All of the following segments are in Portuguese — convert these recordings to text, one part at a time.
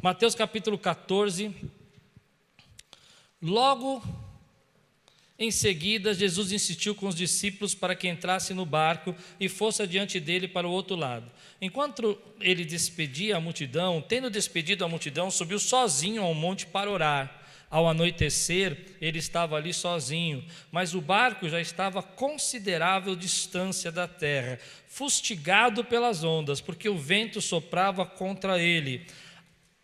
Mateus capítulo 14. Logo em seguida, Jesus insistiu com os discípulos para que entrasse no barco e fosse adiante dele para o outro lado. Enquanto ele despedia a multidão, tendo despedido a multidão, subiu sozinho ao monte para orar. Ao anoitecer, ele estava ali sozinho, mas o barco já estava a considerável distância da terra, fustigado pelas ondas, porque o vento soprava contra ele.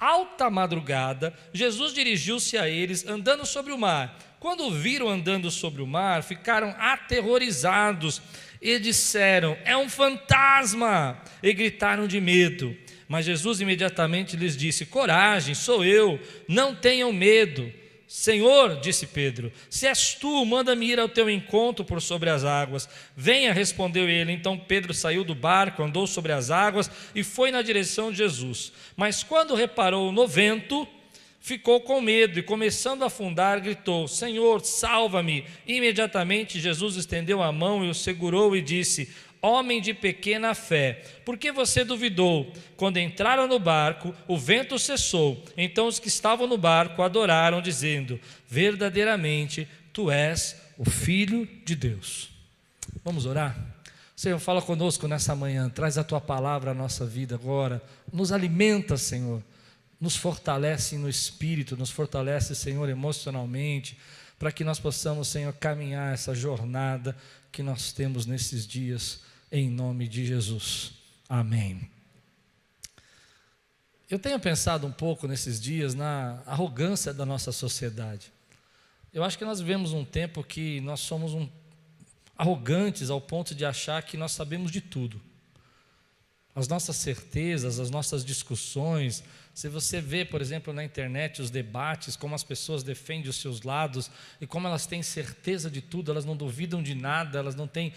Alta madrugada, Jesus dirigiu-se a eles, andando sobre o mar. Quando o viram andando sobre o mar, ficaram aterrorizados e disseram: é um fantasma! E gritaram de medo. Mas Jesus imediatamente lhes disse: coragem, sou eu, não tenham medo. Senhor, disse Pedro, se és tu, manda-me ir ao teu encontro por sobre as águas. Venha, respondeu ele. Então Pedro saiu do barco, andou sobre as águas e foi na direção de Jesus. Mas quando reparou no vento, ficou com medo e, começando a afundar, gritou: Senhor, salva-me. Imediatamente Jesus estendeu a mão e o segurou e disse: homem de pequena fé, por que você duvidou? Quando entraram no barco, o vento cessou. Então os que estavam no barco adoraram, dizendo: verdadeiramente tu és o Filho de Deus. Vamos orar? Senhor, fala conosco nessa manhã, traz a tua palavra à nossa vida agora, nos alimenta, Senhor, nos fortalece no espírito, nos fortalece, Senhor, emocionalmente, para que nós possamos, Senhor, caminhar essa jornada que nós temos nesses dias, em nome de Jesus, amém. Eu tenho pensado um pouco nesses dias na arrogância da nossa sociedade. Eu acho que nós vivemos um tempo que nós somos arrogantes ao ponto de achar que nós sabemos de tudo. As nossas certezas, as nossas discussões, se você vê, por exemplo, na internet os debates, como as pessoas defendem os seus lados e como elas têm certeza de tudo, elas não duvidam de nada, elas não têm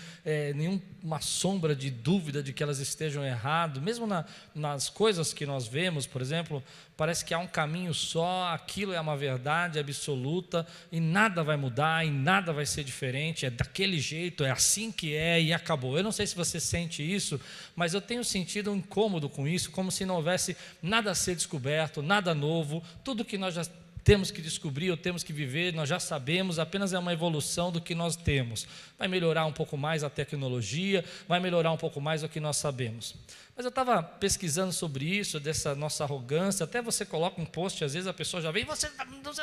nenhuma sombra de dúvida de que elas estejam erradas, mesmo nas coisas que nós vemos, por exemplo, parece que há um caminho só, aquilo é uma verdade absoluta e nada vai mudar e nada vai ser diferente, é daquele jeito, é assim que é e acabou. Eu não sei se você sente isso, mas eu tenho sentido um incômodo com isso, como se não houvesse nada a ser descoberto, nada novo, tudo que nós já temos que descobrir ou temos que viver, nós já sabemos, apenas é uma evolução do que nós temos. Vai melhorar um pouco mais a tecnologia, vai melhorar um pouco mais o que nós sabemos. Mas eu estava pesquisando sobre isso, dessa nossa arrogância, até você coloca um post, às vezes a pessoa já vem, você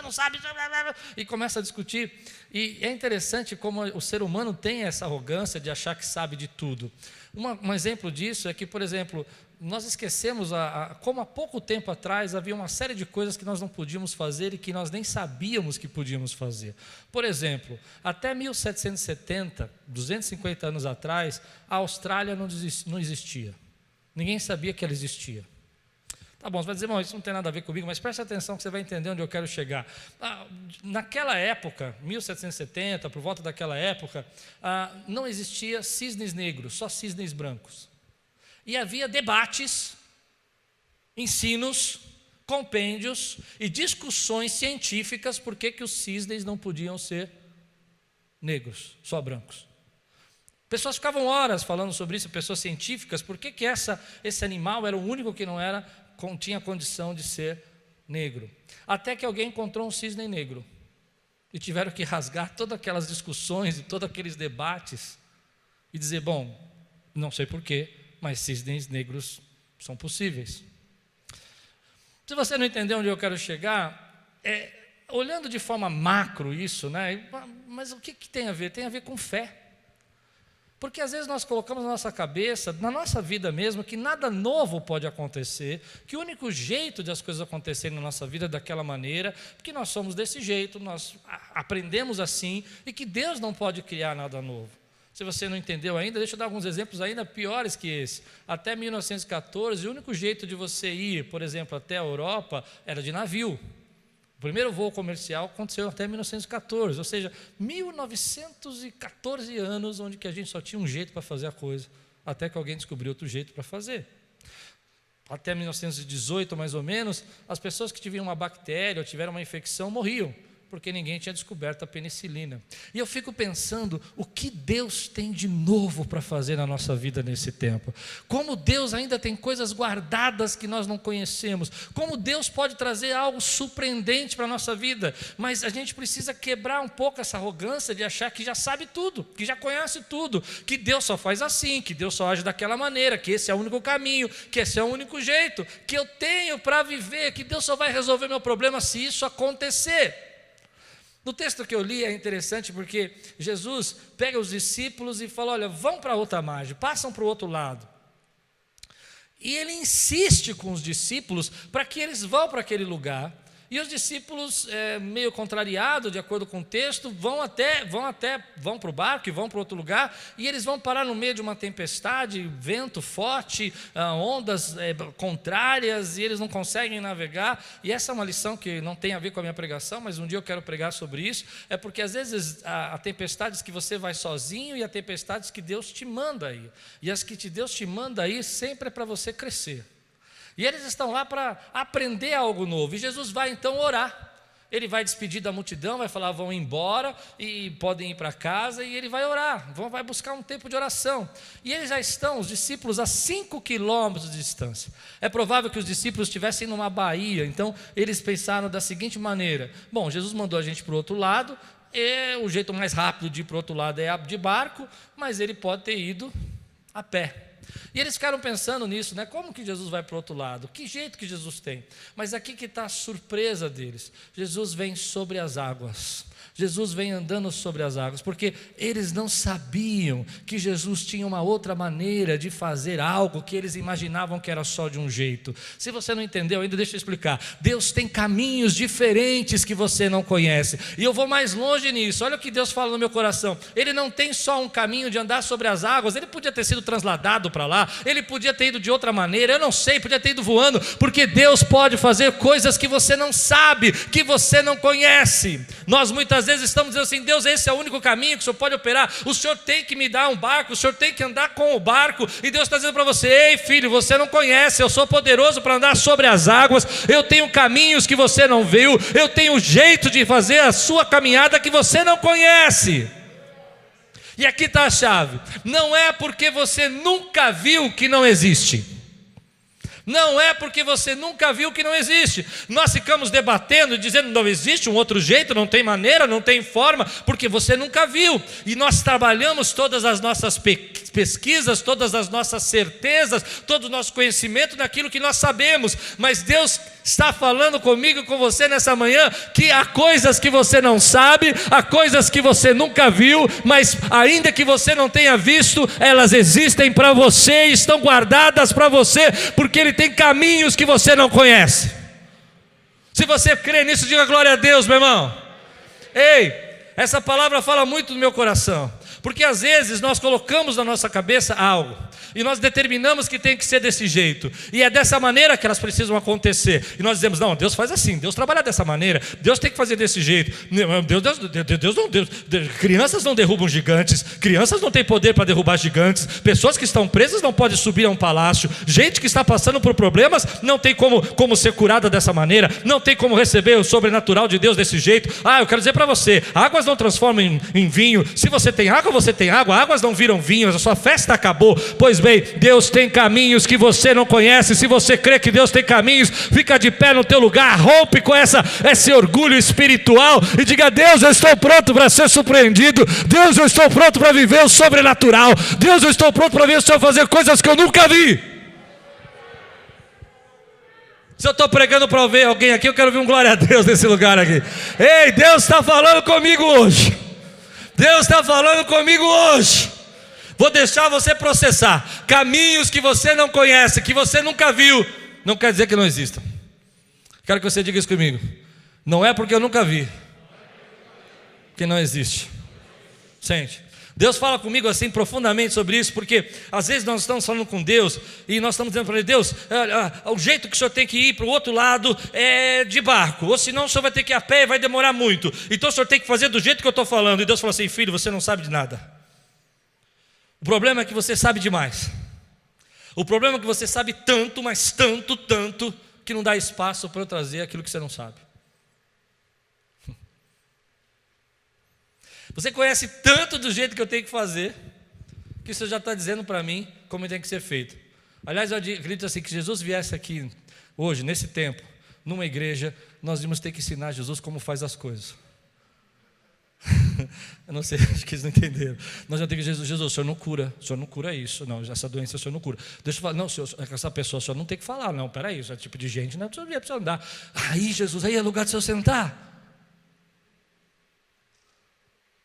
não sabe, e começa a discutir. E é interessante como o ser humano tem essa arrogância de achar que sabe de tudo. Um exemplo disso é que, por exemplo, nós esquecemos como há pouco tempo atrás havia uma série de coisas que nós não podíamos fazer e que nós nem sabíamos que podíamos fazer. Por exemplo, até 1770, 250 anos atrás, a Austrália não existia. Ninguém sabia que ela existia. Tá bom, você vai dizer, isso não tem nada a ver comigo, mas preste atenção que você vai entender onde eu quero chegar. Naquela época, 1770, por volta daquela época, não existia cisnes negros, só cisnes brancos. E havia debates, ensinos, compêndios e discussões científicas por que os cisnes não podiam ser negros, só brancos. Pessoas ficavam horas falando sobre isso, pessoas científicas, por que esse animal era o único que não tinha condição de ser negro. Até que alguém encontrou um cisne negro e tiveram que rasgar todas aquelas discussões e todos aqueles debates e dizer, bom, não sei porquê, mas cisnes negros são possíveis. Se você não entender onde eu quero chegar, olhando de forma macro isso, né? Mas o que tem a ver? Tem a ver com fé. Porque às vezes nós colocamos na nossa cabeça, na nossa vida mesmo, que nada novo pode acontecer, que o único jeito de as coisas acontecerem na nossa vida é daquela maneira, porque nós somos desse jeito, nós aprendemos assim, e que Deus não pode criar nada novo. Se você não entendeu ainda, deixa eu dar alguns exemplos ainda piores que esse. Até 1914, o único jeito de você ir, por exemplo, até a Europa, era de navio. O primeiro voo comercial aconteceu até 1914, ou seja, 1914 anos, onde que a gente só tinha um jeito para fazer a coisa, até que alguém descobriu outro jeito para fazer. Até 1918, mais ou menos, as pessoas que tiveram uma bactéria ou tiveram uma infecção morriam. porque ninguém tinha descoberto a penicilina. E eu fico pensando o que Deus tem de novo para fazer na nossa vida nesse tempo. Como Deus ainda tem coisas guardadas que nós não conhecemos. Como Deus pode trazer algo surpreendente para a nossa vida. Mas a gente precisa quebrar um pouco essa arrogância de achar que já sabe tudo, que já conhece tudo, que Deus só faz assim, que Deus só age daquela maneira, que esse é o único caminho, que esse é o único jeito, que eu tenho para viver, que Deus só vai resolver meu problema se isso acontecer. No texto que eu li é interessante porque Jesus pega os discípulos e fala: olha, vão para outra margem, passam para o outro lado. E ele insiste com os discípulos para que eles vão para aquele lugar. E os discípulos, meio contrariados, de acordo com o texto, vão para o barco e vão para outro lugar, e eles vão parar no meio de uma tempestade, vento forte, ondas contrárias, e eles não conseguem navegar. E essa é uma lição que não tem a ver com a minha pregação, mas um dia eu quero pregar sobre isso. É porque às vezes há tempestades que você vai sozinho e há tempestades que Deus te manda ir. E as que Deus te manda ir sempre é para você crescer. E eles estão lá para aprender algo novo. E Jesus vai então orar. Ele vai despedir da multidão, vai falar: vão embora e podem ir para casa. E ele vai orar, vai buscar um tempo de oração. E eles já estão, os discípulos, a 5 quilômetros de distância. É provável que os discípulos estivessem numa baía. Então eles pensaram da seguinte maneira: bom, Jesus mandou a gente para o outro lado. O jeito mais rápido de ir para o outro lado é de barco, mas ele pode ter ido a pé. E eles ficaram pensando nisso, né? Como que Jesus vai para o outro lado? Que jeito que Jesus tem? Mas aqui que está a surpresa deles. Jesus vem sobre as águas. Jesus vem andando sobre as águas, porque eles não sabiam que Jesus tinha uma outra maneira de fazer algo que eles imaginavam que era só de um jeito. Se você não entendeu ainda, deixa eu explicar. Deus tem caminhos diferentes que você não conhece. E eu vou mais longe nisso. Olha o que Deus fala no meu coração. Ele não tem só um caminho de andar sobre as águas. Ele podia ter sido transladado para lá. Ele podia ter ido de outra maneira. Eu não sei, podia ter ido voando. Porque Deus pode fazer coisas que você não sabe, que você não conhece. Nós muitas vezes estamos dizendo assim: Deus, esse é o único caminho que o Senhor pode operar. O Senhor tem que me dar um barco, o Senhor tem que andar com o barco. E Deus está dizendo para você: ei filho, você não conhece, eu sou poderoso para andar sobre as águas. Eu tenho caminhos que você não viu. Eu tenho jeito de fazer a sua caminhada que você não conhece. E aqui está a chave: não é porque você nunca viu que não existe. Não é porque você nunca viu que não existe. Nós ficamos debatendo e dizendo: não existe um outro jeito, não tem maneira, não tem forma, porque você nunca viu. E nós trabalhamos todas as nossas pesquisas, todas as nossas certezas, todo o nosso conhecimento naquilo que nós sabemos. Mas Deus está falando comigo e com você nessa manhã que há coisas que você não sabe, há coisas que você nunca viu, mas ainda que você não tenha visto, elas existem para você, estão guardadas para você, porque Ele tem caminhos que você não conhece. Se você crê nisso, diga glória a Deus, meu irmão. Ei, essa palavra fala muito no meu coração, porque às vezes nós colocamos na nossa cabeça algo e nós determinamos que tem que ser desse jeito, e é dessa maneira que elas precisam acontecer. E nós dizemos: não, Deus faz assim, Deus trabalha dessa maneira, Deus tem que fazer desse jeito. Crianças não derrubam gigantes, crianças não têm poder para derrubar gigantes, pessoas que estão presas não podem subir a um palácio, gente que está passando por problemas não tem como ser curada dessa maneira, não tem como receber o sobrenatural de Deus desse jeito. Eu quero dizer para você: águas não transformam em vinho. Se você tem água, você tem água. Águas não viram vinho, a sua festa acabou. Pois bem, Deus tem caminhos que você não conhece. Se você crê que Deus tem caminhos, fica de pé no teu lugar, rompe com esse orgulho espiritual e diga: Deus, eu estou pronto para ser surpreendido. Deus, eu estou pronto para viver o sobrenatural. Deus, eu estou pronto para ver o Senhor fazer coisas que eu nunca vi. Se eu estou pregando para ver alguém aqui, eu quero ver um glória a Deus nesse lugar aqui. Ei, Deus está falando comigo hoje. Deus está falando comigo hoje. Vou deixar você processar. Caminhos que você não conhece, que você nunca viu, não quer dizer que não existam. Quero que você diga isso comigo. Não é porque eu nunca vi que não existe. Sente. Deus fala comigo assim profundamente sobre isso, porque às vezes nós estamos falando com Deus e nós estamos dizendo para Ele: Deus, o jeito que o Senhor tem que ir para o outro lado é de barco, ou senão o Senhor vai ter que ir a pé e vai demorar muito. Então o Senhor tem que fazer do jeito que eu estou falando. E Deus fala assim: filho, você não sabe de nada. O problema é que você sabe demais. O problema é que você sabe tanto, mas tanto, que não dá espaço para eu trazer aquilo que você não sabe. Você conhece tanto do jeito que eu tenho que fazer, que você já está dizendo para mim como tem que ser feito. Aliás, eu acredito assim, que Jesus viesse aqui hoje, nesse tempo, numa igreja, nós íamos ter que ensinar Jesus como faz as coisas. Eu não sei, acho que eles não entenderam. Nós já temos que dizer, Jesus, o senhor não cura isso, não, essa doença o senhor não cura. Deixa eu falar, não, senhor, essa pessoa o senhor não tem que falar, não, peraí, esse tipo de gente não é para o senhor andar. Aí, Jesus, aí é lugar de o senhor sentar.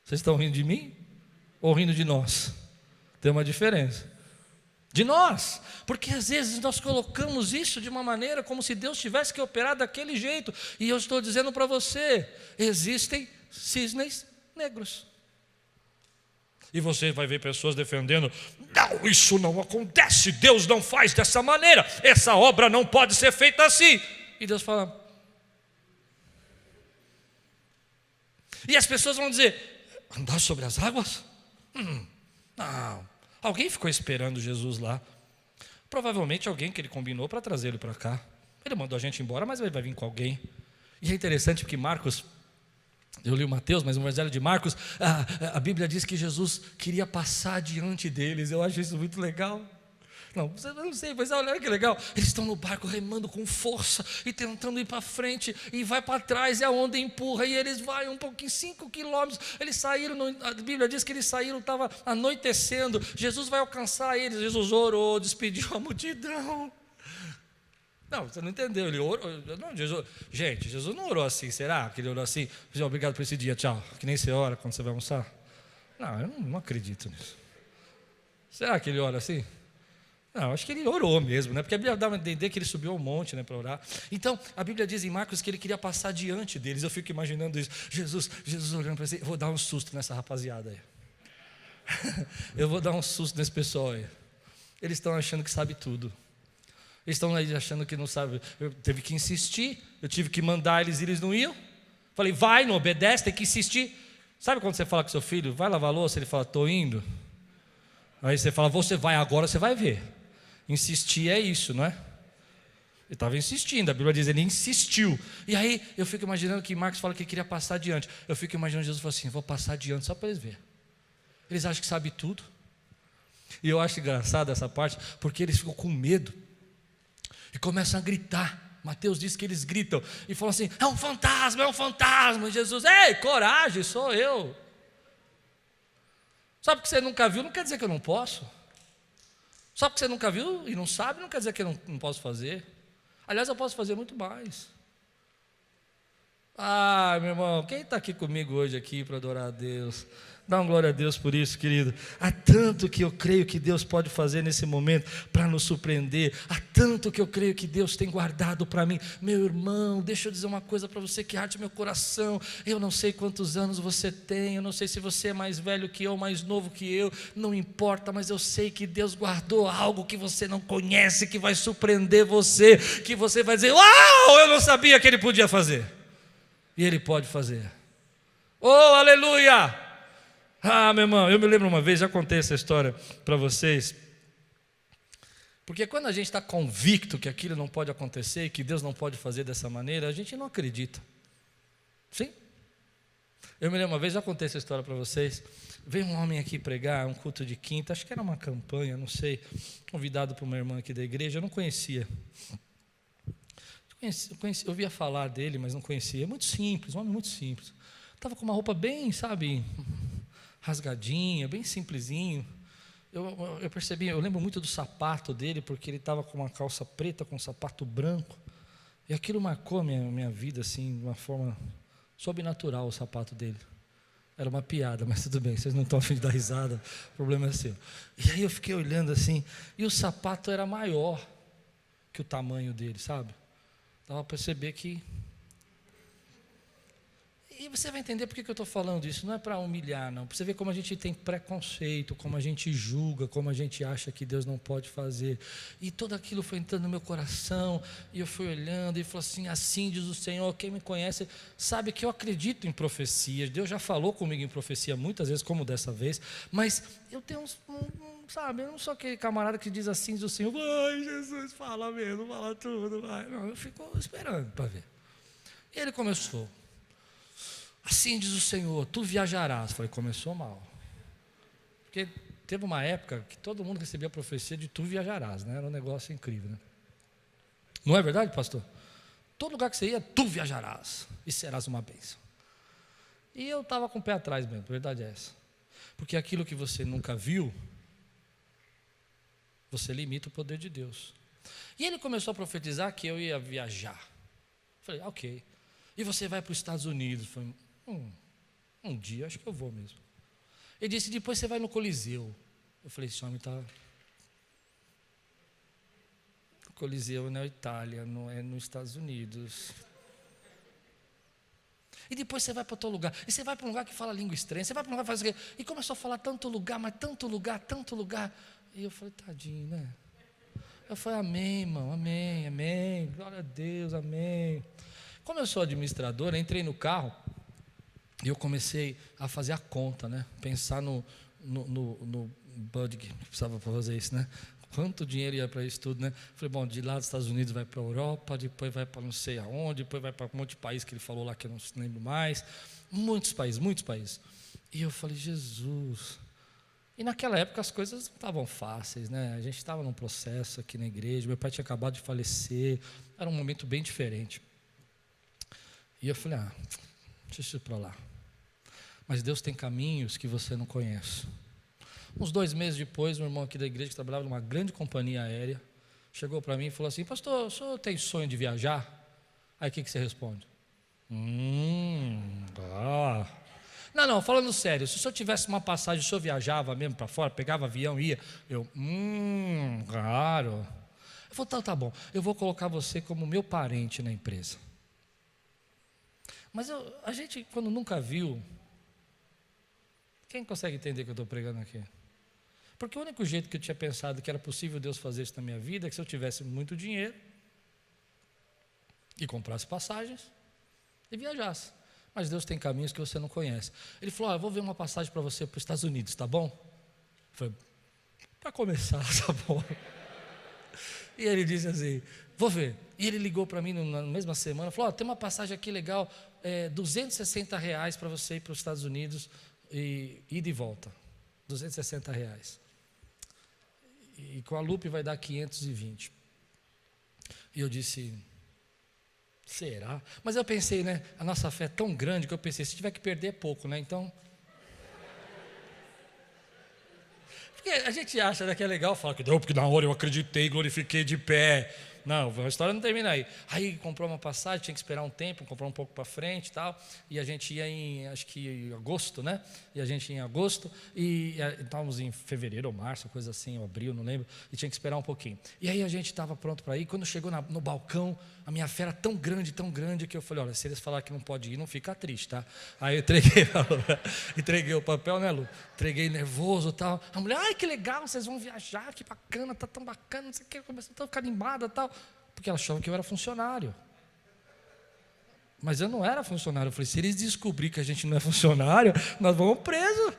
Vocês estão rindo de mim ou rindo de nós? Tem uma diferença. De nós, porque às vezes nós colocamos isso de uma maneira como se Deus tivesse que operar daquele jeito. E eu estou dizendo para você, existem cisnes negros. E você vai ver pessoas defendendo, não, isso não acontece, Deus não faz dessa maneira, essa obra não pode ser feita assim. E Deus fala. E as pessoas vão dizer, andar sobre as águas? Não. Alguém ficou esperando Jesus lá. Provavelmente alguém que ele combinou para trazer ele para cá. Ele mandou a gente embora, mas ele vai vir com alguém. E é interessante porque Marcos, eu li o Mateus, mas no Evangelho de Marcos, a Bíblia diz que Jesus queria passar diante deles. Eu acho isso muito legal. Não sei, mas olha que legal. Eles estão no barco remando com força e tentando ir para frente, e vai para trás, e a onda empurra, e eles vão um pouquinho, 5 quilômetros. Eles saíram, a Bíblia diz que eles saíram, estava anoitecendo. Jesus vai alcançar eles. Jesus orou, despediu a multidão. Não, você não entendeu. Ele orou. Não, Jesus não orou assim. Será que ele orou assim? Obrigado por esse dia, tchau. Que nem você ora quando você vai almoçar. Não, eu não acredito nisso. Será que ele ora assim? Não, acho que ele orou mesmo, né? Porque a Bíblia dá a entender que ele subiu ao monte, né, para orar. Então, a Bíblia diz em Marcos que ele queria passar diante deles. Eu fico imaginando isso. Jesus olhando para si, eu vou dar um susto nessa rapaziada aí. Eu vou dar um susto nesse pessoal aí. Eles estão achando que sabe tudo. Eles estão aí achando que não sabe. Eu tive que insistir, eu tive que mandar eles não iam. Falei, vai, não obedece, tem que insistir. Sabe quando você fala com seu filho, vai lavar a louça, ele fala, estou indo. Aí você fala, você vai agora, você vai ver. Insistir é isso, não é? Ele estava insistindo, a Bíblia diz, ele insistiu. E aí eu fico imaginando que Marcos fala que ele queria passar adiante. Eu fico imaginando Jesus falando assim, vou passar adiante só para eles verem. Eles acham que sabem tudo. E eu acho engraçado essa parte, porque eles ficam com medo e começam a gritar. Mateus diz que eles gritam e falam assim, é um fantasma, é um fantasma. E Jesus, ei, coragem, sou eu. Só porque você nunca viu, não quer dizer que eu não posso. Só porque você nunca viu e não sabe, não quer dizer que eu não posso fazer. Aliás, eu posso fazer muito mais. Ah, meu irmão, quem está aqui comigo hoje aqui para adorar a Deus? Dá uma glória a Deus por isso, querido. Há tanto que eu creio que Deus pode fazer nesse momento para nos surpreender. Há tanto que eu creio que Deus tem guardado para mim. Meu irmão, deixa eu dizer uma coisa para você que arde meu coração. Eu não sei quantos anos você tem, eu não sei se você é mais velho que eu, mais novo que eu, não importa, mas eu sei que Deus guardou algo que você não conhece, que vai surpreender você, que você vai dizer, uau, eu não sabia que Ele podia fazer. E Ele pode fazer. Oh, aleluia! Ah, meu irmão, eu me lembro uma vez, já contei essa história para vocês. Porque quando a gente está convicto que aquilo não pode acontecer, que Deus não pode fazer dessa maneira, a gente não acredita. Sim? Eu me lembro uma vez, já contei essa história para vocês. Veio um homem aqui pregar, um culto de quinta, acho que era uma campanha, não sei, convidado por uma irmã aqui da igreja, eu não conhecia. Eu ouvia falar dele, mas não conhecia. É muito simples, um homem muito simples. Estava com uma roupa bem, sabe, rasgadinha, bem simplesinho. Eu percebi, eu lembro muito do sapato dele, porque ele estava com uma calça preta, com um sapato branco. E aquilo marcou a minha vida, assim, de uma forma sobrenatural, o sapato dele. Era uma piada, mas tudo bem, vocês não estão a fim de dar risada, o problema é seu. E aí eu fiquei olhando assim, e o sapato era maior que o tamanho dele, sabe? Dava para perceber que... E você vai entender por que eu estou falando isso. Não é para humilhar, não. Para você ver como a gente tem preconceito, como a gente julga, como a gente acha que Deus não pode fazer. E tudo aquilo foi entrando no meu coração, e eu fui olhando, e falou assim diz o Senhor, quem me conhece, sabe que eu acredito em profecias. Deus já falou comigo em profecia muitas vezes, como dessa vez, mas eu tenho sabe, eu não sou aquele camarada que diz assim, diz o Senhor, vai Jesus, fala mesmo, fala tudo, vai. Não, eu fico esperando para ver. E ele começou. assim diz o Senhor, tu viajarás. Eu falei, começou mal. Porque teve uma época que todo mundo recebia a profecia de tu viajarás, né? Era um negócio incrível, né? Não é verdade, pastor? Todo lugar que você ia, tu viajarás e serás uma bênção. E eu estava com o pé atrás mesmo, a verdade é essa. Porque aquilo que você nunca viu, você limita o poder de Deus. E ele começou a profetizar que eu ia viajar. Eu falei, ok. E você vai para os Estados Unidos? Eu falei, um dia acho que eu vou mesmo. Ele disse, depois você vai no Coliseu. Eu falei, esse homem está... O Coliseu na Itália, não é nos Estados Unidos. E depois você vai para outro lugar. E você vai para um lugar que fala língua estranha. Você vai para um lugar que faz o quê? E começou a falar tanto lugar, mas tanto lugar, tanto lugar. E eu falei, tadinho, né? Eu falei, amém, irmão, amém, amém. Glória a Deus, amém. Como eu sou administrador, eu entrei no carro e eu comecei a fazer a conta, né? Pensar no budget, que precisava para fazer isso, né? Quanto dinheiro ia para isso tudo, né? Falei, bom, de lá dos Estados Unidos vai para a Europa, depois vai para não sei aonde, depois vai para um monte de país que ele falou lá que eu não lembro mais. Muitos países, muitos países. E eu falei, Jesus. E naquela época as coisas não estavam fáceis, né? A gente estava num processo aqui na igreja, meu pai tinha acabado de falecer, era um momento bem diferente. E eu falei, deixa isso para lá. Mas Deus tem caminhos que você não conhece. Uns 2 meses depois, um irmão aqui da igreja que trabalhava numa grande companhia aérea, chegou para mim e falou assim, pastor, o senhor tem sonho de viajar? Aí o que você responde? Não, falando sério, se o senhor tivesse uma passagem, o senhor viajava mesmo para fora, pegava avião e ia? Eu, claro. Eu falei, tá bom, eu vou colocar você como meu parente na empresa. Mas a gente, quando nunca viu, quem consegue entender o que eu estou pregando aqui? Porque o único jeito que eu tinha pensado que era possível Deus fazer isso na minha vida é que se eu tivesse muito dinheiro e comprasse passagens e viajasse. Mas Deus tem caminhos que você não conhece. Ele falou, eu vou ver uma passagem para você para os Estados Unidos, tá bom? Eu falei, para começar, tá bom. E ele disse assim, vou ver. E ele ligou para mim na mesma semana, falou, tem uma passagem aqui legal, R$260 para você ir para os Estados Unidos e ir de volta. R$260. E com a Lupe vai dar 520. E eu disse, será? Mas eu pensei, né? A nossa fé é tão grande que eu pensei, se tiver que perder é pouco, né? Então... Porque a gente acha, né, que é legal falar que deu, porque na hora eu acreditei, glorifiquei de pé. Não, a história não termina aí. Aí comprou uma passagem, tinha que esperar um tempo, comprar um pouco para frente e tal. E a gente ia em, acho que em agosto, né? E a gente ia em agosto, e estávamos em fevereiro ou março, coisa assim, ou abril, não lembro. E tinha que esperar um pouquinho. E aí a gente estava pronto para ir. Quando chegou no balcão, a minha fé era tão grande, que eu falei, olha, se eles falarem que não pode ir, não fica triste, tá? Aí eu entreguei o papel, né, Lu? Entreguei nervoso e tal. A mulher, ai, que legal, vocês vão viajar, que bacana, tá tão bacana, não sei o que. Começou a ficar animada e tal. Porque ela achava que eu era funcionário. Mas eu não era funcionário. Eu falei, se eles descobrirem que a gente não é funcionário, nós vamos presos.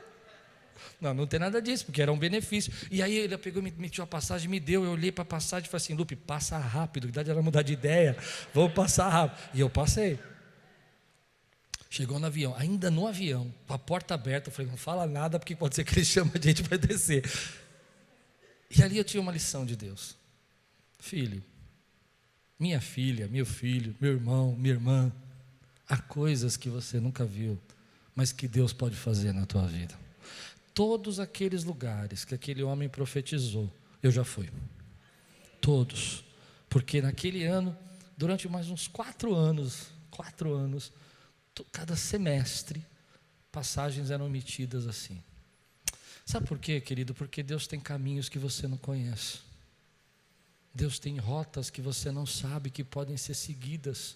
Não tem nada disso, porque era um benefício. E aí ele pegou, me tirou a passagem, me deu, eu olhei para a passagem e falei assim, Lupe, passa rápido, que idade era mudar de ideia, vamos passar rápido. E eu passei. Chegou no avião, ainda no avião, com a porta aberta, eu falei, não fala nada, porque pode ser que ele chame a gente para descer. E ali eu tinha uma lição de Deus. Filho, minha filha, meu filho, meu irmão, minha irmã, há coisas que você nunca viu, mas que Deus pode fazer na tua vida. Todos aqueles lugares que aquele homem profetizou, eu já fui. Todos. Porque naquele ano, durante mais uns 4 anos, cada semestre, passagens eram emitidas assim. Sabe por quê, querido? Porque Deus tem caminhos que você não conhece. Deus tem rotas que você não sabe que podem ser seguidas.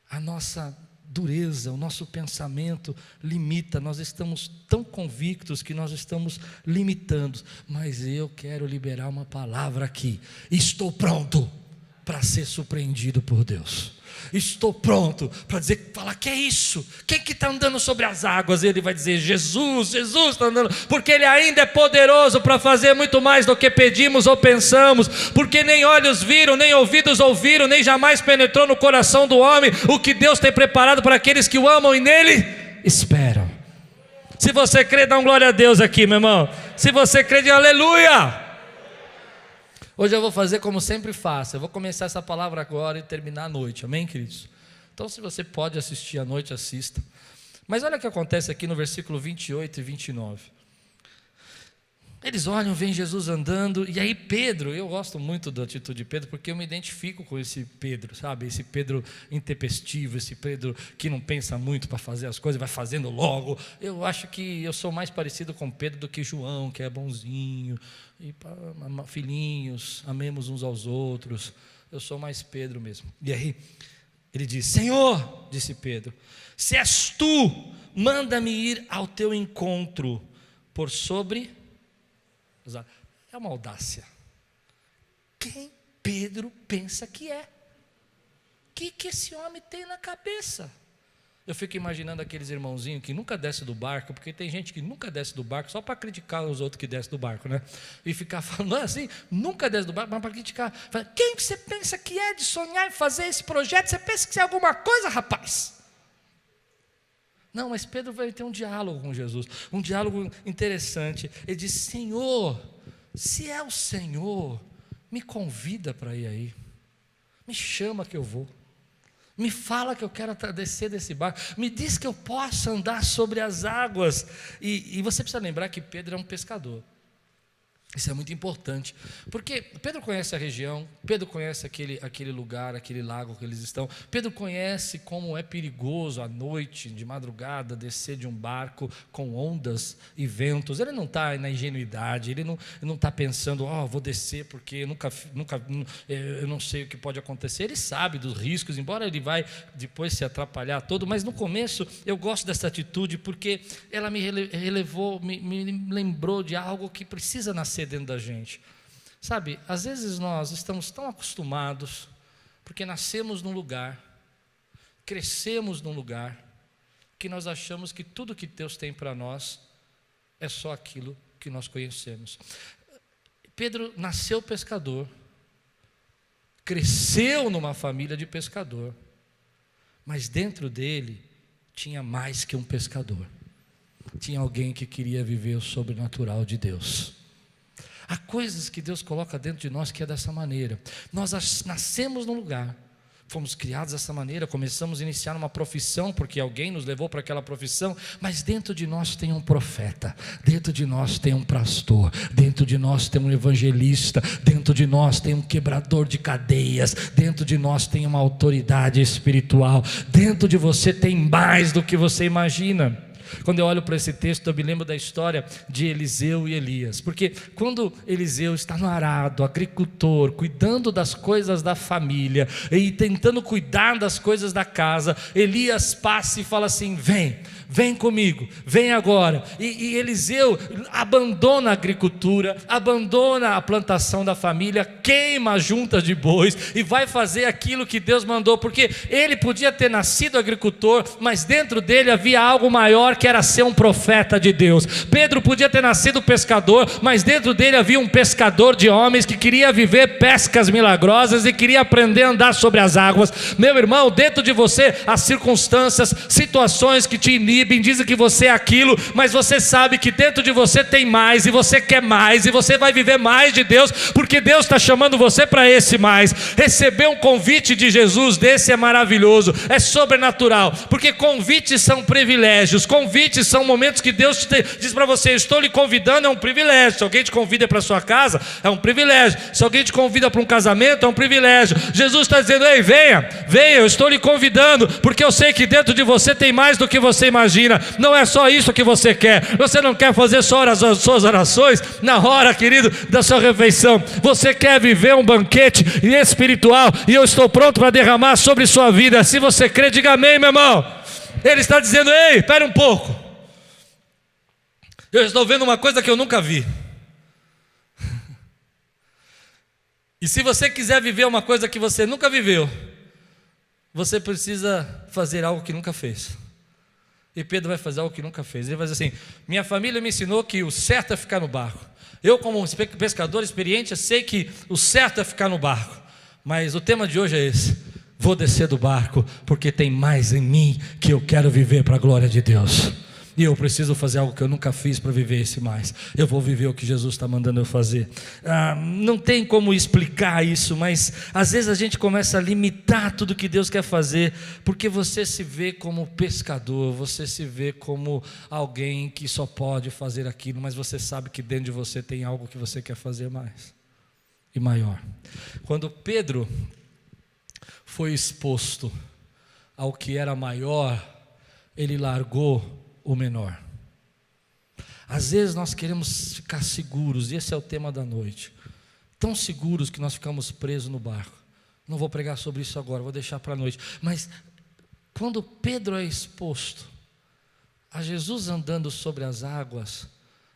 A nossa dureza, o nosso pensamento limita, nós estamos tão convictos que nós estamos limitando, mas eu quero liberar uma palavra aqui, estou pronto para ser surpreendido por Deus. Estou pronto para falar, que é isso? Quem que está andando sobre as águas? E ele vai dizer, Jesus, Jesus está andando, porque Ele ainda é poderoso para fazer muito mais do que pedimos ou pensamos, porque nem olhos viram, nem ouvidos ouviram, nem jamais penetrou no coração do homem o que Deus tem preparado para aqueles que o amam e nele esperam. Se você crê, dá um glória a Deus aqui, meu irmão. Se você crê, diga aleluia. Hoje eu vou fazer como sempre faço. Eu vou começar essa palavra agora e terminar à noite, amém, queridos? Então, se você pode assistir à noite, assista. Mas olha o que acontece aqui no versículo 28 e 29. Eles olham, veem Jesus andando, e aí Pedro, eu gosto muito da atitude de Pedro, porque eu me identifico com esse Pedro, sabe? Esse Pedro intempestivo, esse Pedro que não pensa muito para fazer as coisas, vai fazendo logo. Eu acho que eu sou mais parecido com Pedro do que João, que é bonzinho, e filhinhos, amemos uns aos outros. Eu sou mais Pedro mesmo. E aí ele diz, Senhor, disse Pedro, se és tu, manda-me ir ao teu encontro por sobre... É uma audácia. Quem Pedro pensa que é? O que esse homem tem na cabeça? Eu fico imaginando aqueles irmãozinhos que nunca desce do barco, porque tem gente que nunca desce do barco só para criticar os outros que descem do barco, né? E ficar falando, não é assim? Nunca desce do barco, mas para criticar. Fala, quem você pensa que é de sonhar em fazer esse projeto? Você pensa que é alguma coisa, rapaz? Não, mas Pedro vai ter um diálogo com Jesus, um diálogo interessante. Ele diz, Senhor, se é o Senhor, me convida para ir aí, me chama que eu vou, me fala que eu quero descer desse barco, me diz que eu possa andar sobre as águas. E você precisa lembrar que Pedro é um pescador. Isso é muito importante, porque Pedro conhece a região, Pedro conhece aquele lugar, aquele lago que eles estão. Pedro conhece como é perigoso à noite, de madrugada, descer de um barco com ondas e ventos. Ele não está na ingenuidade, ele não está pensando, vou descer porque eu não sei o que pode acontecer. Ele sabe dos riscos, embora ele vai depois se atrapalhar todo, mas no começo eu gosto dessa atitude, porque ela me relevou, me lembrou de algo que precisa nascer dentro da gente. Sabe, às vezes nós estamos tão acostumados, porque nascemos num lugar, crescemos num lugar, que nós achamos que tudo que Deus tem para nós é só aquilo que nós conhecemos. Pedro nasceu pescador, cresceu numa família de pescador, mas dentro dele tinha mais que um pescador. Tinha alguém que queria viver o sobrenatural de Deus. Há coisas que Deus coloca dentro de nós que é dessa maneira. Nós nascemos num lugar, fomos criados dessa maneira, começamos a iniciar uma profissão, porque alguém nos levou para aquela profissão, mas dentro de nós tem um profeta, dentro de nós tem um pastor, dentro de nós tem um evangelista, dentro de nós tem um quebrador de cadeias, dentro de nós tem uma autoridade espiritual, dentro de você tem mais do que você imagina. Quando eu olho para esse texto, eu me lembro da história de Eliseu e Elias, porque quando Eliseu está no arado, agricultor, cuidando das coisas da família e tentando cuidar das coisas da casa, Elias passa e fala assim, vem comigo, vem agora. E Eliseu abandona a agricultura, abandona a plantação da família, queima as juntas de bois e vai fazer aquilo que Deus mandou, porque ele podia ter nascido agricultor, mas dentro dele havia algo maior, que era ser um profeta de Deus. Pedro podia ter nascido pescador, mas dentro dele havia um pescador de homens que queria viver pescas milagrosas e queria aprender a andar sobre as águas. Meu irmão, dentro de você há circunstâncias, situações que te inibem, dizem que você é aquilo, mas você sabe que dentro de você tem mais, e você quer mais, e você vai viver mais de Deus, porque Deus está chamando você para esse mais. Receber um convite de Jesus desse é maravilhoso, é sobrenatural, porque convites são privilégios, convites são momentos que Deus diz para você, estou lhe convidando, é um privilégio. Se alguém te convida para sua casa, é um privilégio. Se alguém te convida para um casamento, é um privilégio. Jesus está dizendo, ei, venha, eu estou lhe convidando, porque eu sei que dentro de você tem mais do que você imagina. Não é só isso que você quer, você não quer fazer só as suas orações na hora, querido, da sua refeição. Você quer viver um banquete espiritual, e eu estou pronto para derramar sobre sua vida. Se você crê, diga amém, meu irmão. Ele está dizendo, ei, espera um pouco, eu estou vendo uma coisa que eu nunca vi. E se você quiser viver uma coisa que você nunca viveu, você precisa fazer algo que nunca fez. E Pedro vai fazer algo que nunca fez. Ele vai dizer assim: minha família me ensinou que o certo é ficar no barco. Eu, como um pescador experiente, sei que o certo é ficar no barco. Mas o tema de hoje é esse: vou descer do barco, porque tem mais em mim que eu quero viver para a glória de Deus. E eu preciso fazer algo que eu nunca fiz para viver esse mais. Eu vou viver o que Jesus está mandando eu fazer. Não tem como explicar isso, mas às vezes a gente começa a limitar tudo que Deus quer fazer, porque você se vê como pescador, você se vê como alguém que só pode fazer aquilo, mas você sabe que dentro de você tem algo que você quer fazer mais e maior. Quando Pedro foi exposto ao que era maior, ele largou o menor. Às vezes nós queremos ficar seguros, e esse é o tema da noite, tão seguros que nós ficamos presos no barco. Não vou pregar sobre isso agora, vou deixar para a noite. Mas quando Pedro é exposto a Jesus andando sobre as águas,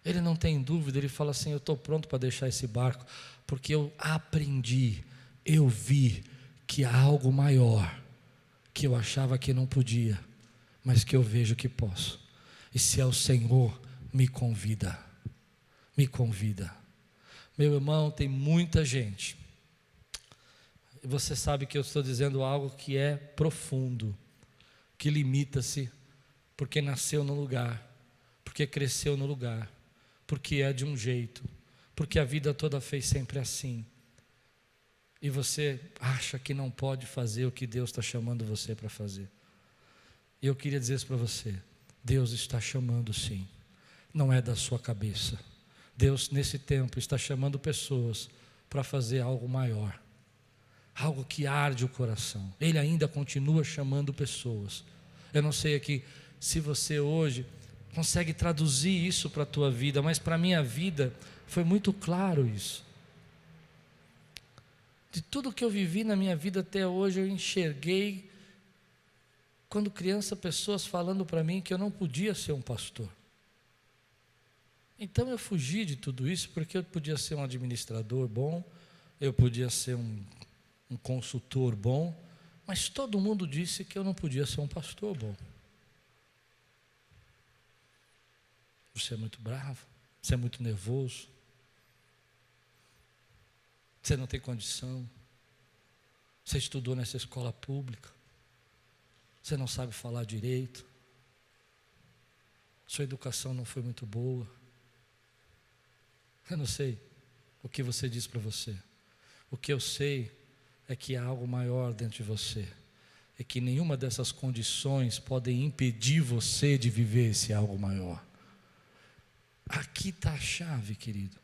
ele não tem dúvida, ele fala assim: eu estou pronto para deixar esse barco, porque eu aprendi, eu vi que há algo maior, que eu achava que não podia, mas que eu vejo que posso. E se é o Senhor, me convida, me convida. Meu irmão, tem muita gente, e você sabe que eu estou dizendo algo que é profundo, que limita-se, porque nasceu no lugar, porque cresceu no lugar, porque é de um jeito, porque a vida toda fez sempre assim, e você acha que não pode fazer o que Deus está chamando você para fazer. E eu queria dizer isso para você: Deus está chamando sim, não é da sua cabeça. Deus nesse tempo está chamando pessoas para fazer algo maior, algo que arde o coração. Ele ainda continua chamando pessoas. Eu não sei aqui se você hoje consegue traduzir isso para a tua vida, mas para a minha vida foi muito claro isso. De tudo que eu vivi na minha vida até hoje, eu enxerguei, quando criança, pessoas falando para mim que eu não podia ser um pastor. Então eu fugi de tudo isso, porque eu podia ser um administrador bom, eu podia ser um consultor bom, mas todo mundo disse que eu não podia ser um pastor bom. Você é muito bravo, você é muito nervoso, você não tem condição, você estudou nessa escola pública, você não sabe falar direito, sua educação não foi muito boa. Eu não sei o que você diz para você. O que eu sei é que há algo maior dentro de você, é que nenhuma dessas condições podem impedir você de viver esse algo maior. Aqui está a chave, querido.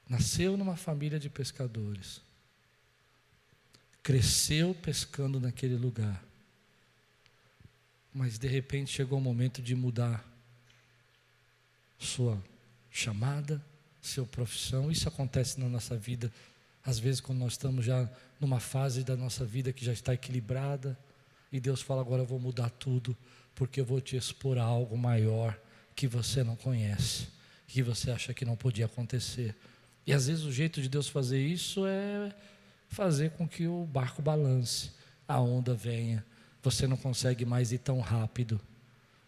Nasceu numa família de pescadores, cresceu pescando naquele lugar, mas de repente chegou o momento de mudar sua chamada, sua profissão. Isso acontece na nossa vida, às vezes quando nós estamos já numa fase da nossa vida que já está equilibrada, e Deus fala: agora eu vou mudar tudo, porque eu vou te expor a algo maior que você não conhece, que você acha que não podia acontecer. E às vezes o jeito de Deus fazer isso é fazer com que o barco balance, a onda venha, você não consegue mais ir tão rápido,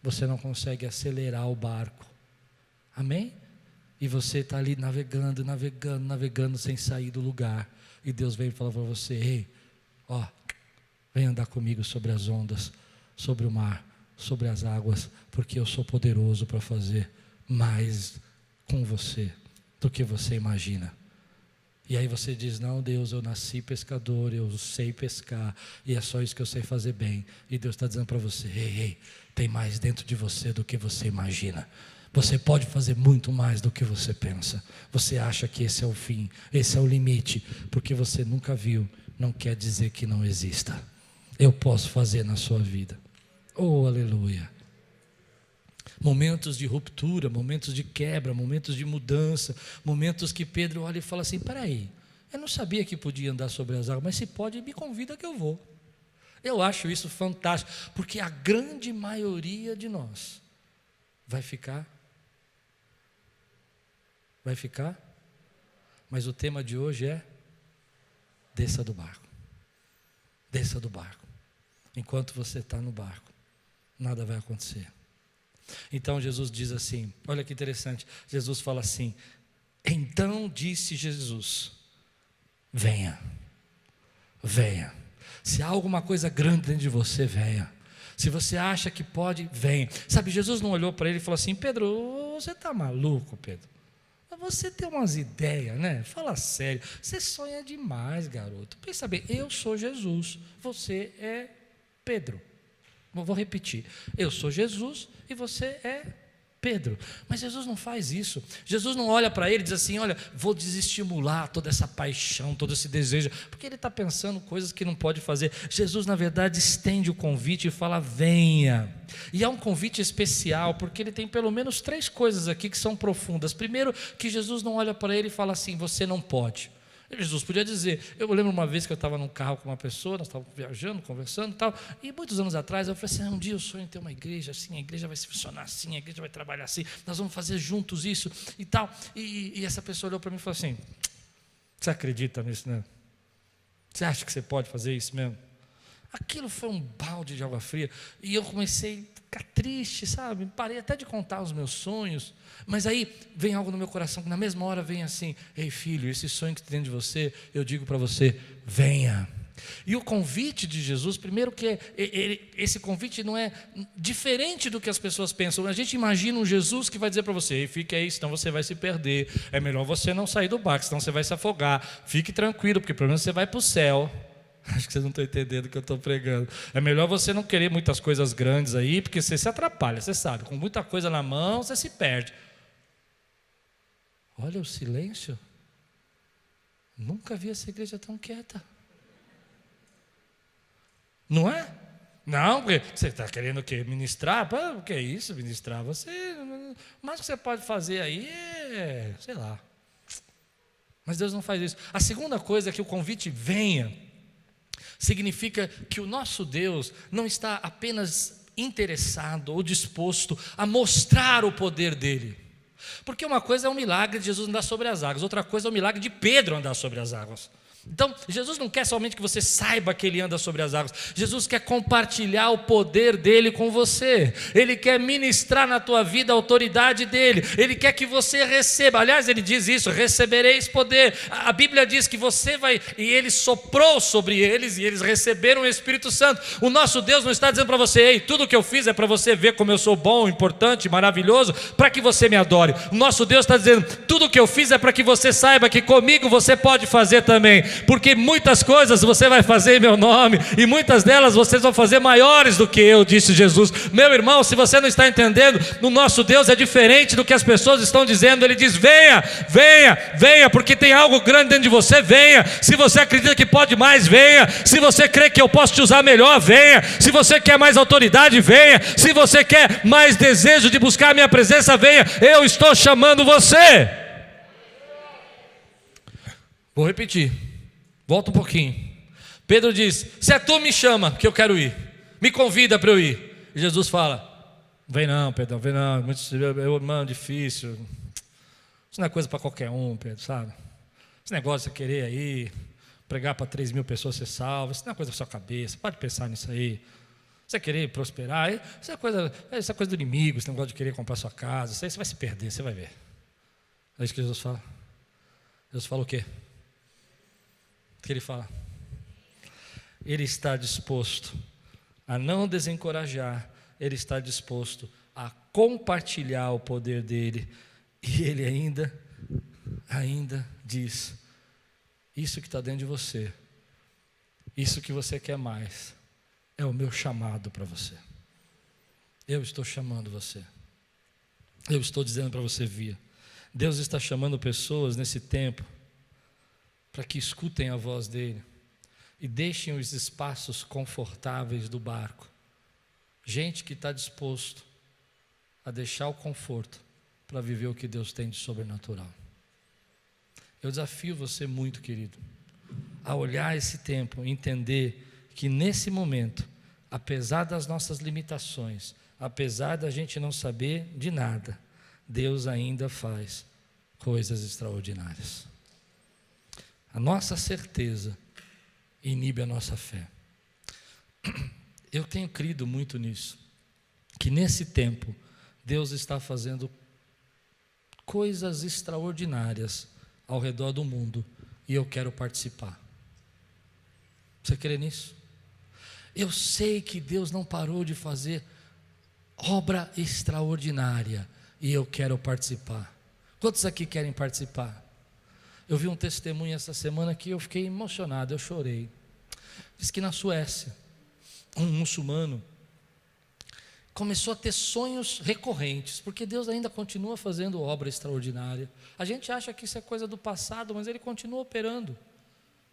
você não consegue acelerar o barco, amém? E você está ali navegando, navegando, navegando sem sair do lugar, e Deus vem falar para você: ei, ó, vem andar comigo sobre as ondas, sobre o mar, sobre as águas, porque eu sou poderoso para fazer mais com você do que você imagina. E aí você diz: não, Deus, eu nasci pescador, eu sei pescar, e é só isso que eu sei fazer bem. E Deus está dizendo para você: ei, tem mais dentro de você do que você imagina. Você pode fazer muito mais do que você pensa. Você acha que esse é o fim, esse é o limite, porque você nunca viu, não quer dizer que não exista. Eu posso fazer na sua vida. Oh, aleluia. Momentos de ruptura, momentos de quebra, momentos de mudança, momentos que Pedro olha e fala assim: peraí, eu não sabia que podia andar sobre as águas, mas se pode, me convida que eu vou. Eu acho isso fantástico, porque a grande maioria de nós vai ficar, mas o tema de hoje é: desça do barco. desça do barco. Enquanto você está no barco, nada vai acontecer. Então Jesus diz assim, olha que interessante, Jesus fala assim, então disse Jesus, venha, venha. Se há alguma coisa grande dentro de você, venha. Se você acha que pode, venha. Sabe, Jesus não olhou para ele e falou assim, Pedro, você está maluco, Pedro? Você tem umas ideias, né? Fala sério, você sonha demais, garoto. Pensa bem, eu sou Jesus, você é Pedro. Vou repetir, eu sou Jesus e você é Pedro. Mas Jesus não faz isso. Jesus não olha para ele e diz assim, olha, vou desestimular toda essa paixão, todo esse desejo, porque ele está pensando coisas que não pode fazer. Jesus, na verdade, estende o convite e fala, venha. E é um convite especial, porque ele tem pelo menos 3 coisas aqui que são profundas. Primeiro, que Jesus não olha para ele e fala assim, você não pode. Jesus podia dizer, eu lembro uma vez que eu estava num carro com uma pessoa, nós estávamos viajando, conversando e tal, e muitos anos atrás eu falei assim, um dia eu sonho em ter uma igreja assim, a igreja vai se funcionar assim, a igreja vai trabalhar assim, nós vamos fazer juntos isso e tal, e essa pessoa olhou para mim e falou assim, você acredita nisso, né? Você acha que você pode fazer isso mesmo? Aquilo foi um balde de água fria, e eu comecei a ficar triste, sabe, parei até de contar os meus sonhos, mas aí vem algo no meu coração, que na mesma hora vem assim, ei filho, esse sonho que tem dentro de você, eu digo para você, venha. E o convite de Jesus, primeiro que esse convite não é diferente do que as pessoas pensam. A gente imagina um Jesus que vai dizer para você, ei, fique aí, senão você vai se perder, é melhor você não sair do barco, senão você vai se afogar, fique tranquilo, porque pelo menos você vai para o céu. Acho que vocês não estão entendendo o que eu estou pregando. É melhor você não querer muitas coisas grandes aí, porque você se atrapalha, você sabe, com muita coisa na mão você se perde. Olha o silêncio. Nunca vi essa igreja tão quieta. Não é? Não, porque você está querendo o quê? Ministrar? O que é isso, ministrar? Você, o mais que você pode fazer aí é, sei lá. Mas Deus não faz isso. A segunda coisa é que o convite venha, significa que o nosso Deus não está apenas interessado ou disposto a mostrar o poder dele. Porque uma coisa é o milagre de Jesus andar sobre as águas, outra coisa é o milagre de Pedro andar sobre as águas. Então, Jesus não quer somente que você saiba que Ele anda sobre as águas. Jesus quer compartilhar o poder dEle com você. Ele quer ministrar na tua vida a autoridade dEle. Ele quer que você receba. Aliás, Ele diz isso, recebereis poder. A Bíblia diz que você vai, e Ele soprou sobre eles, e eles receberam o Espírito Santo. O nosso Deus não está dizendo para você, ei, tudo que eu fiz é para você ver como eu sou bom, importante, maravilhoso, para que você me adore. O nosso Deus está dizendo, tudo que eu fiz é para que você saiba que comigo você pode fazer também. Porque muitas coisas você vai fazer em meu nome, e muitas delas vocês vão fazer maiores do que eu, disse Jesus. Meu irmão, se você não está entendendo, o nosso Deus é diferente do que as pessoas estão dizendo. Ele diz, venha, venha, venha, porque tem algo grande dentro de você, venha. Se você acredita que pode mais, venha. Se você crê que eu posso te usar melhor, venha. Se você quer mais autoridade, venha. Se você quer mais desejo de buscar a minha presença, venha. Eu estou chamando você. Vou repetir. Volta um pouquinho. Pedro diz, se é tu, me chama, que eu quero ir. Me convida para eu ir. E Jesus fala, vem não, Pedro, vem não. Mano, difícil. Isso não é coisa para qualquer um, Pedro, sabe? Esse negócio de você querer aí, pregar para 3.000 pessoas ser salvo, isso não é coisa para sua cabeça. Pode pensar nisso aí. Você querer prosperar, isso é coisa do inimigo, esse negócio de querer comprar sua casa. Isso aí você vai se perder, você vai ver. É isso que Jesus fala. Jesus fala o quê? O que ele fala? Ele está disposto a não desencorajar, ele está disposto a compartilhar o poder dele, e ele ainda diz, isso que está dentro de você, isso que você quer mais, é o meu chamado para você. Eu estou chamando você, eu estou dizendo para você vir. Deus está chamando pessoas nesse tempo, para que escutem a voz dele e deixem os espaços confortáveis do barco. Gente que está disposto a deixar o conforto para viver o que Deus tem de sobrenatural. Eu desafio você muito, querido, a olhar esse tempo e entender que nesse momento, apesar das nossas limitações, apesar da gente não saber de nada, Deus ainda faz coisas extraordinárias. A nossa certeza inibe a nossa fé. Eu tenho crido muito nisso, que nesse tempo Deus está fazendo coisas extraordinárias ao redor do mundo, e eu quero participar. Você crê nisso? Eu sei que Deus não parou de fazer obra extraordinária, e eu quero participar. Quantos aqui querem participar? Eu vi um testemunho essa semana que eu fiquei emocionado, eu chorei. Diz que na Suécia, um muçulmano começou a ter sonhos recorrentes, porque Deus ainda continua fazendo obra extraordinária. A gente acha que isso é coisa do passado, mas Ele continua operando.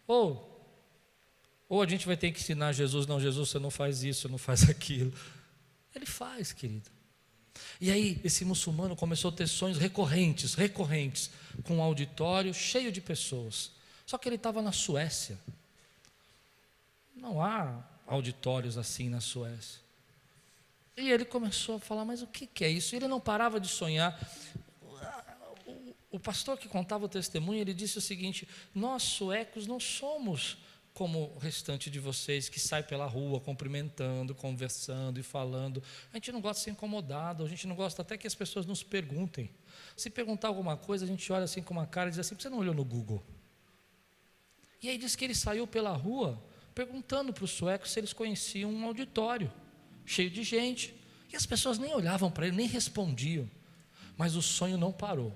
Ou a gente vai ter que ensinar Jesus, não, Jesus, você não faz isso, você não faz aquilo. Ele faz, querido. E aí, esse muçulmano começou a ter sonhos recorrentes, com um auditório cheio de pessoas. Só que ele estava na Suécia. Não há auditórios assim na Suécia. E ele começou a falar, mas o que é isso? Ele não parava de sonhar. O pastor que contava o testemunho, ele disse o seguinte: nós suecos não somos como o restante de vocês que sai pela rua cumprimentando, conversando e falando. A gente não gosta de ser incomodado, a gente não gosta até que as pessoas nos perguntem. Se perguntar alguma coisa, a gente olha assim com uma cara e diz assim: você não olhou no Google? E aí diz que ele saiu pela rua perguntando para os suecos se eles conheciam um auditório cheio de gente, e as pessoas nem olhavam para ele, nem respondiam, mas o sonho não parou.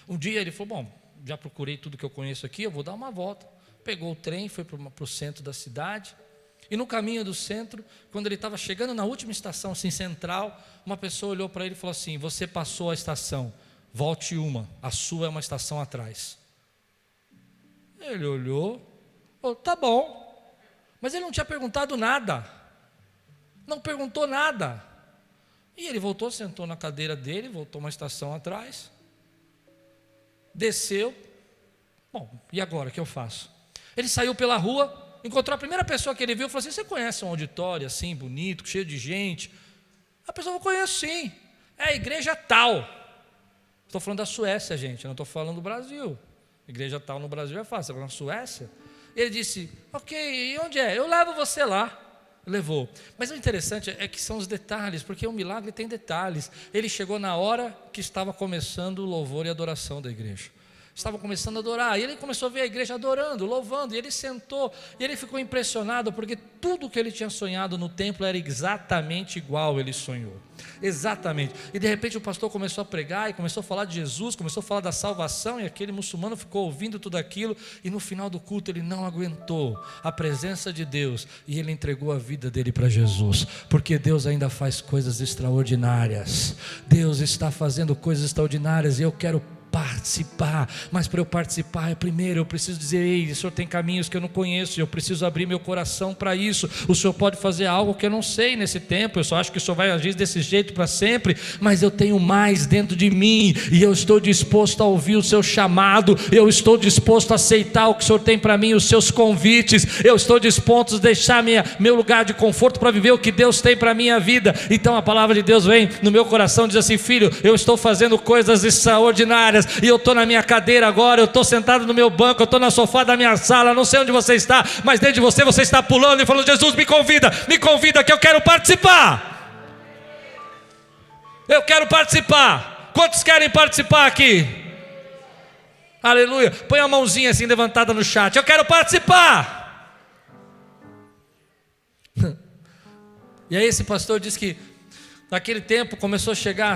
Um dia ele falou: bom, já procurei tudo que eu conheço aqui, eu vou dar uma volta. Pegou o trem, foi para o centro da cidade, e no caminho do centro, quando ele estava chegando na última estação assim, central, uma pessoa olhou para ele e falou assim: você passou a estação, volte uma, a sua é uma estação atrás. Ele olhou, falou: tá bom, mas ele não tinha perguntado nada, não perguntou nada. E ele voltou, sentou na cadeira dele, voltou uma estação atrás, desceu. Bom, e agora, o que eu faço? Ele saiu pela rua, encontrou a primeira pessoa que ele viu, falou assim: você conhece um auditório assim, bonito, cheio de gente? A pessoa falou: conheço sim, é a igreja tal. Estou falando da Suécia, gente, eu não estou falando do Brasil. Igreja tal no Brasil é fácil, agora na Suécia. Ele disse: ok, e onde é? Eu levo você lá. Levou. Mas o interessante é que são os detalhes, porque o milagre tem detalhes. Ele chegou na hora que estava começando o louvor e a adoração da igreja. Estava começando a adorar, e ele começou a ver a igreja adorando, louvando, e ele sentou, e ele ficou impressionado, porque tudo que ele tinha sonhado no templo era exatamente igual ele sonhou, exatamente. E de repente o pastor começou a pregar, e começou a falar de Jesus, começou a falar da salvação, e aquele muçulmano ficou ouvindo tudo aquilo, e no final do culto ele não aguentou a presença de Deus, e ele entregou a vida dele para Jesus, porque Deus ainda faz coisas extraordinárias. Deus está fazendo coisas extraordinárias, e eu quero participar, mas para eu participar, primeiro eu preciso dizer: ei, o Senhor tem caminhos que eu não conheço, e eu preciso abrir meu coração para isso. O Senhor pode fazer algo que eu não sei nesse tempo, eu só acho que o Senhor vai agir desse jeito para sempre, mas eu tenho mais dentro de mim, e eu estou disposto a ouvir o seu chamado, eu estou disposto a aceitar o que o Senhor tem para mim, os seus convites, eu estou disposto a deixar meu lugar de conforto para viver o que Deus tem para a minha vida. Então a palavra de Deus vem no meu coração e diz assim: filho, eu estou fazendo coisas extraordinárias, e eu estou na minha cadeira agora, eu estou sentado no meu banco, eu estou na sofá da minha sala, não sei onde você está, mas dentro de você está pulando e falando: Jesus, me convida que eu quero participar. Eu quero participar. Quantos querem participar aqui? Aleluia. Põe a mãozinha assim levantada no chat: eu quero participar. E aí esse pastor diz que naquele tempo começou a chegar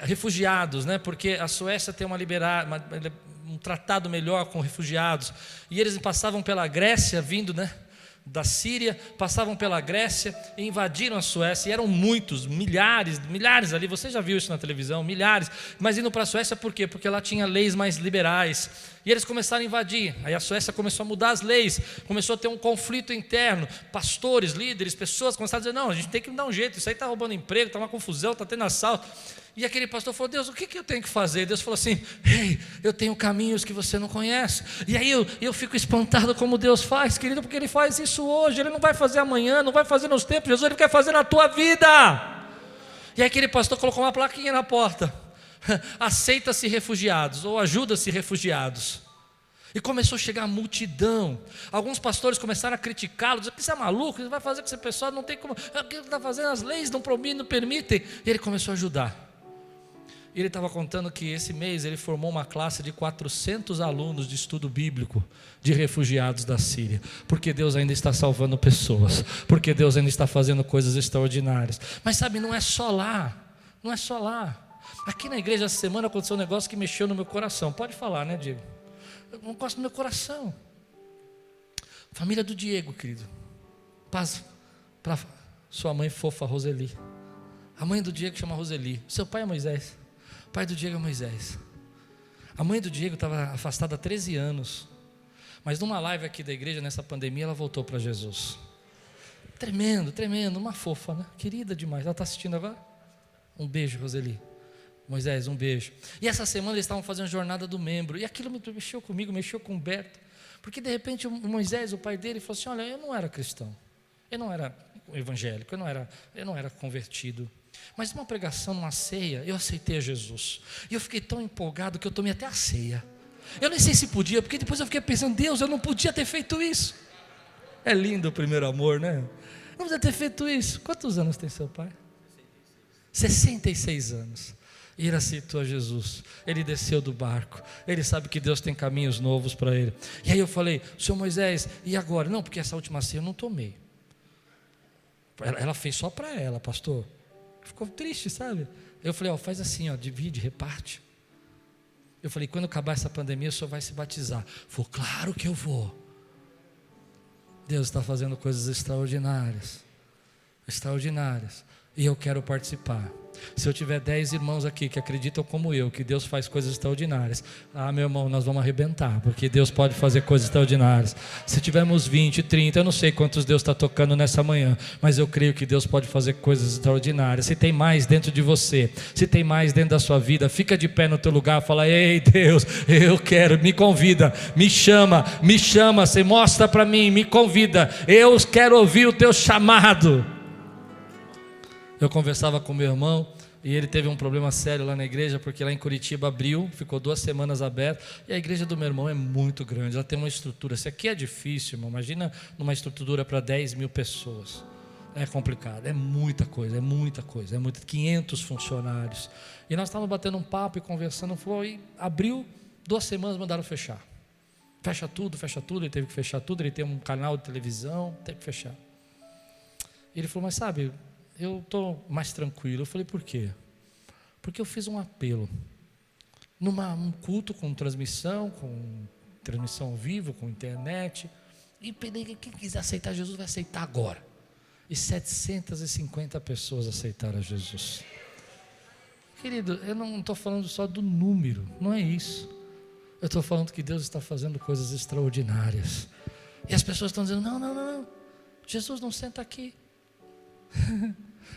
refugiados, né? Porque a Suécia tem um tratado melhor com refugiados, e eles passavam pela Grécia, vindo, né, da Síria, passavam pela Grécia e invadiram a Suécia, e eram muitos, milhares ali, você já viu isso na televisão, milhares, mas indo para a Suécia por quê? Porque lá tinha leis mais liberais, e eles começaram a invadir. Aí a Suécia começou a mudar as leis, começou a ter um conflito interno, pastores, líderes, pessoas começaram a dizer: não, a gente tem que dar um jeito, isso aí está roubando emprego, está uma confusão, está tendo assalto. E aquele pastor falou: Deus, o que eu tenho que fazer? Deus falou assim: ei, eu tenho caminhos que você não conhece. E aí eu fico espantado como Deus faz, querido, porque Ele faz isso hoje, Ele não vai fazer amanhã, não vai fazer nos tempos, Jesus, Ele quer fazer na tua vida. E aí aquele pastor colocou uma plaquinha na porta: aceita-se refugiados, ou ajuda-se refugiados. E começou a chegar a multidão. Alguns pastores começaram a criticá-lo, dizendo que você é maluco, você vai fazer com esse pessoal, não tem como, o que ele está fazendo, as leis não permitem. E ele começou a ajudar. E ele estava contando que esse mês ele formou uma classe de 400 alunos de estudo bíblico de refugiados da Síria, porque Deus ainda está salvando pessoas, porque Deus ainda está fazendo coisas extraordinárias. Mas sabe, não é só lá, não é só lá. Aqui na igreja essa semana aconteceu um negócio que mexeu no meu coração. Pode falar, né, Diego? Um negócio no meu coração. Família do Diego, querido. Paz para sua mãe fofa, Roseli. A mãe do Diego chama Roseli. Seu pai é Moisés. O pai do Diego é Moisés. A mãe do Diego estava afastada há 13 anos. Mas numa live aqui da igreja, nessa pandemia, ela voltou para Jesus. Tremendo, tremendo. Uma fofa, né? Querida demais. Ela está assistindo agora? Um beijo, Roseli. Moisés, um beijo. E essa semana eles estavam fazendo a jornada do membro. E aquilo mexeu comigo, mexeu com o Humberto. Porque de repente o Moisés, o pai dele, falou assim: olha, eu não era cristão. Eu não era evangélico. Eu não era convertido. Mas numa pregação, numa ceia, eu aceitei a Jesus. E eu fiquei tão empolgado que eu tomei até a ceia. Eu nem sei se podia, porque depois eu fiquei pensando: Deus, eu não podia ter feito isso. É lindo o primeiro amor, né? Não podia ter feito isso. Quantos anos tem seu pai? 66 anos. E ele aceitou a Jesus. Ele desceu do barco. Ele sabe que Deus tem caminhos novos para ele. E aí eu falei: senhor Moisés, e agora? Não, porque essa última ceia eu não tomei. Ela fez só para ela, pastor. Ficou triste, sabe? Eu falei: ó, faz assim, ó, divide, reparte. Eu falei: quando acabar essa pandemia, o senhor vai se batizar. Falei: claro que eu vou. Deus está fazendo coisas extraordinárias. Extraordinárias. E eu quero participar. Se eu tiver 10 irmãos aqui que acreditam como eu, que Deus faz coisas extraordinárias, meu irmão, nós vamos arrebentar, porque Deus pode fazer coisas extraordinárias. Se tivermos 20, 30, eu não sei quantos Deus está tocando nessa manhã, mas eu creio que Deus pode fazer coisas extraordinárias. Se tem mais dentro de você, se tem mais dentro da sua vida, fica de pé no teu lugar, fala: ei Deus, eu quero, me convida, me chama, você mostra para mim, me convida, eu quero ouvir o teu chamado. Eu conversava com meu irmão e ele teve um problema sério lá na igreja, porque lá em Curitiba abriu, ficou 2 semanas aberto, e a igreja do meu irmão é muito grande, ela tem uma estrutura, isso aqui é difícil, irmão. Imagina numa estrutura para 10 mil pessoas, é complicado, é muita coisa, 500 funcionários, e nós estávamos batendo um papo e conversando, e abriu, 2 semanas mandaram fechar, fecha tudo, ele teve que fechar tudo, ele tem um canal de televisão, teve que fechar. Ele falou: mas sabe, eu estou mais tranquilo. Eu falei: por quê? Porque eu fiz um apelo um culto com transmissão ao vivo, com internet, e pedi que quem quiser aceitar Jesus vai aceitar agora. E 750 pessoas aceitaram Jesus. Querido, eu não estou falando só do número, não é isso. Eu estou falando que Deus está fazendo coisas extraordinárias. E as pessoas estão dizendo: não, Jesus não senta aqui.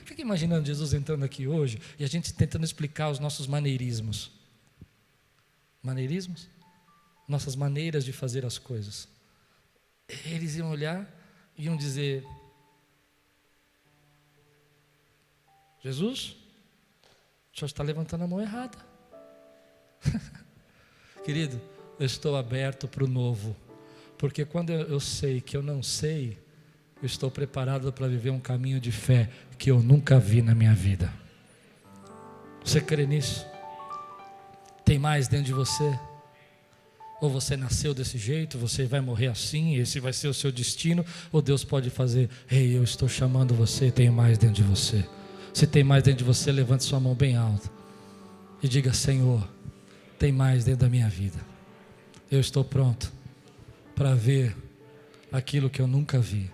Fica imaginando Jesus entrando aqui hoje e a gente tentando explicar os nossos maneirismos. Maneirismos? Nossas maneiras de fazer as coisas. Eles iam olhar e iam dizer: Jesus, o senhor está levantando a mão errada. Querido, eu estou aberto para o novo, porque quando eu sei que eu não sei, eu estou preparado para viver um caminho de fé que eu nunca vi na minha vida. Você crê nisso? Tem mais dentro de você? Ou você nasceu desse jeito, você vai morrer assim, esse vai ser o seu destino? Ou Deus pode fazer: ei, eu estou chamando você, tem mais dentro de você. Se tem mais dentro de você, levante sua mão bem alta e diga: Senhor, tem mais dentro da minha vida. Eu estou pronto para ver aquilo que eu nunca vi.